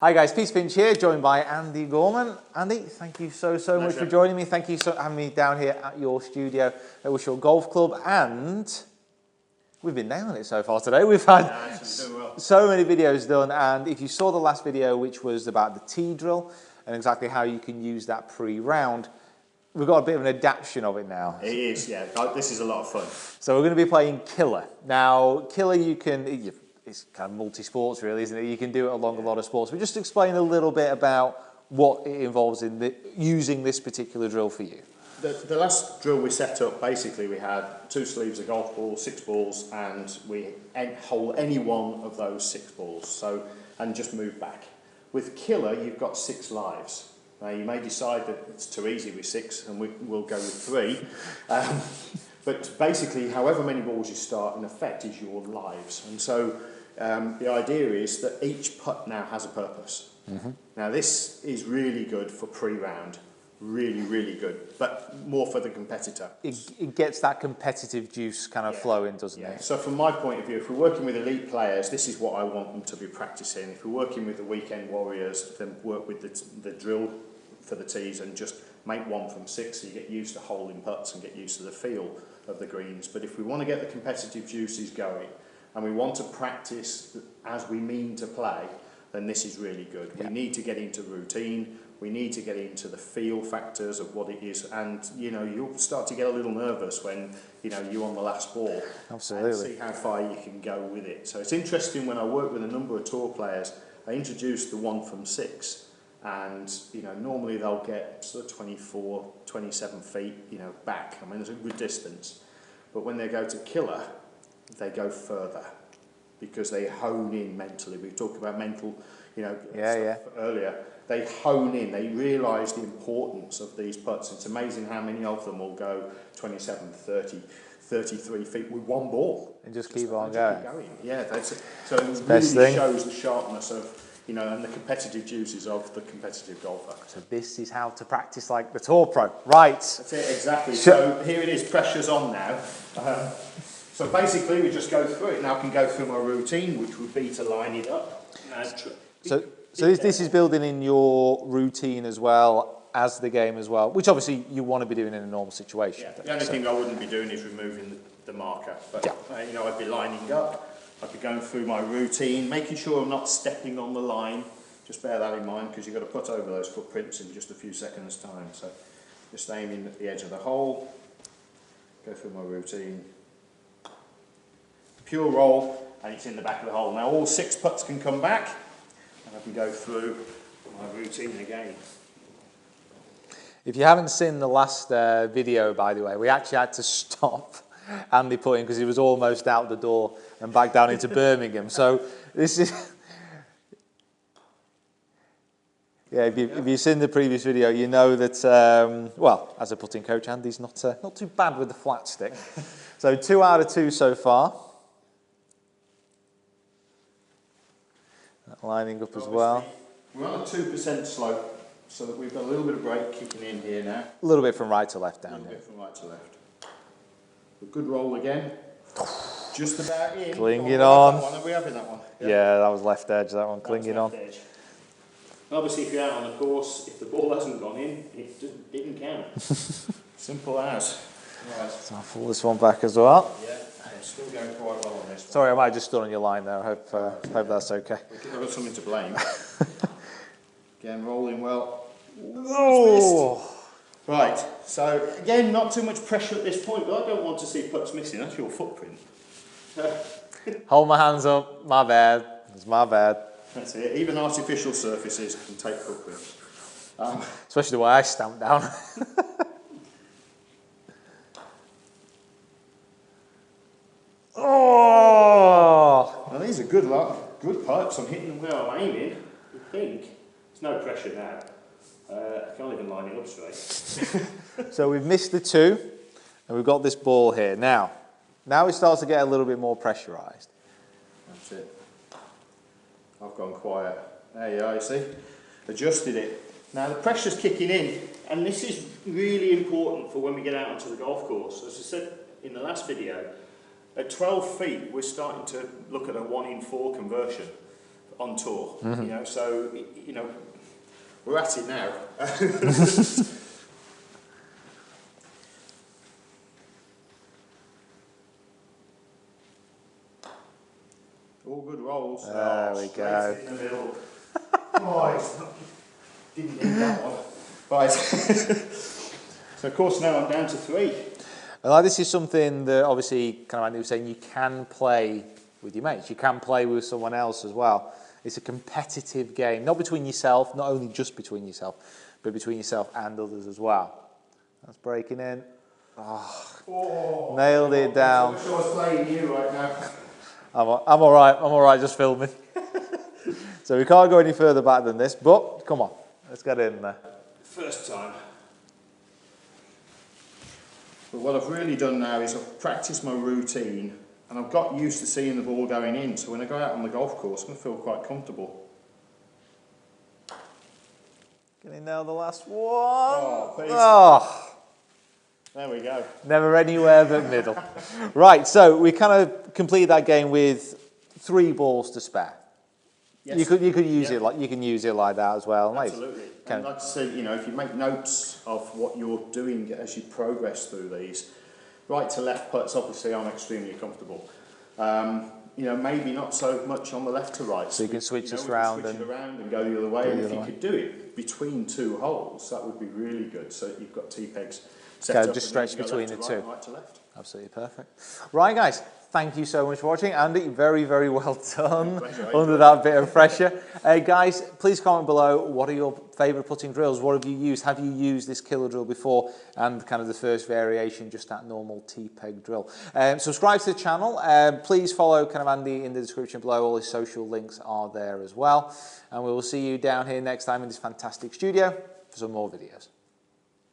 Hi guys, Pete Finch here, joined by Andy Gorman. Andy, thank you so much for joining me. Thank you for having me down here at your studio at Wishaw Golf Club, and we've been nailing it so far today. We've had so many videos done, and if you saw the last video, which was about the tee drill and exactly how you can use that pre-round, we've got a bit of an adaptation of it now. It is, yeah. This is a lot of fun. So we're going to be playing Killer. Now, Killer, it's kind of multi-sports really, isn't it? You can do it along a lot of sports. But just explain a little bit about what it involves in using this particular drill for you. The last drill we set up, basically we had 2 sleeves of golf balls, 6 balls, and we hole any one of those 6 balls, and just move back. With Killer, you've got 6 lives. Now you may decide that it's too easy with 6 and we'll go with 3. But basically, however many balls you start, in effect, is your lives. And so the idea is that each putt now has a purpose. Mm-hmm. Now this is really good for pre-round, really good, but more for the competitor. It gets that competitive juice kind of flowing, doesn't it? So from my point of view, if we're working with elite players, this is what I want them to be practicing. If we're working with the weekend warriors, then work with the drill for the tees and just make 1 from 6 so you get used to holding putts and get used to the feel of the greens. But if we want to get the competitive juices going and we want to practice as we mean to play, then this is really good. Yeah. We need to get into routine, we need to get into the feel factors of what it is, and you'll start to get a little nervous when you're on the last ball. Absolutely. And see how far you can go with it. So it's interesting, when I work with a number of tour players, I introduce the 1 from 6. And normally they'll get sort of 24, 27 feet, back. I mean, it's a good distance. But when they go to Killer, they go further because they hone in mentally. We talked about mental, stuff earlier. They hone in. They realise the importance of these putts. It's amazing how many of them will go 27, 30, 33 feet with 1 ball and just keep on going. Yeah, that's it. So it really shows the sharpness of. And the competitive juices of the competitive golfer. So this is how to practice like the Tour Pro, right? That's it, exactly. So here it is, pressure's on now. So basically we just go through it. Now I can go through my routine, which would be to line it up. So this is building in your routine as well as the game as well, which obviously you want to be doing in a normal situation. Yeah, the only thing I wouldn't be doing is removing the marker. But I'd be lining up. I'd be going through my routine, making sure I'm not stepping on the line. Just bear that in mind, because you've got to put over those footprints in just a few seconds' time. So just aiming at the edge of the hole, go through my routine. Pure roll, and it's in the back of the hole. Now all 6 putts can come back, and I can go through my routine again. If you haven't seen the last video, by the way, we actually had to stop Andy putting because he was almost out the door and back down into Birmingham. So this is, if you've seen the previous video, you know that as a putting coach, Andy's not too bad with the flat stick. So 2 out of 2 so far. Lining up as well. We're on a 2% slope, so that we've got a little bit of brake kicking in here now. A little bit from right to left down here. A little bit from right to left. A good roll again. Just about in. Clinging on. Are we having that one? Yeah, that was left edge, that one, clinging on. Edge. Obviously, if you're out on the course, if the ball hasn't gone in, it didn't count. Simple as. Right. So I'll pull this one back as well. Yeah, I'm still going quite well on this one. Sorry, I might have just stood on your line there. I hope that's okay. I've got something to blame. Again, rolling well. Oh! Right, so again, not too much pressure at this point, but I don't want to see putts missing. That's your footprint. Hold my hands up. My bad. It's my bad. That's it. Even artificial surfaces can take footprints. Especially the way I stamp down. Oh! Now these are good putts. I'm hitting them where I'm aiming. I think there's no pressure now. I can't even line it up straight. So we've missed the 2, and we've got this ball here. Now it starts to get a little bit more pressurised. That's it. I've gone quiet. There you are, you see? Adjusted it. Now the pressure's kicking in, and this is really important for when we get out onto the golf course. As I said in the last video, at 12 feet we're starting to look at a 1 in 4 conversion. on tour. You know, so you know, we're at it now. All good rolls. There we go. In the middle. Oh, it's not, didn't need that one. Right. So of course now I'm down to 3. And this is something that obviously, kind of Andy was saying, you can play with your mates. You can play with someone else as well. It's a competitive game, not between yourself, not only just between yourself, but between yourself and others as well. That's breaking in. Oh, nailed it down. I wish I was playing you right now. I'm all right. I'm all right. Just filming. So we can't go any further back than this. But come on, let's get in there. First time. But what I've really done now is I've practiced my routine, and I've got used to seeing the ball going in. So when I go out on the golf course, I'm going to feel quite comfortable. Getting down the last one. Oh, please. Oh. There we go. Never anywhere but middle. Right, so we kind of completed that game with 3 balls to spare. Yes. You could use it like you can use it like that as well. Absolutely. And like I said, you know, if you make notes of what you're doing as you progress through these, right to left putts, obviously I'm extremely comfortable. You know, maybe not so much on the left to right. So you can switch this round round and go the other way. And if you could do it between 2 holes, that would be really good. So you've got T-pegs set up. Just stretch between the two. Right to left. Absolutely perfect. Right, guys. Thank you so much for watching. Andy, very, very well done under that bit of pressure. Guys, please comment below, what are your favourite putting drills? What have you used? Have you used this killer drill before? And kind of the first variation, just that normal T-peg drill. Subscribe to the channel. Please follow kind of Andy in the description below. All his social links are there as well. And we will see you down here next time in this fantastic studio for some more videos.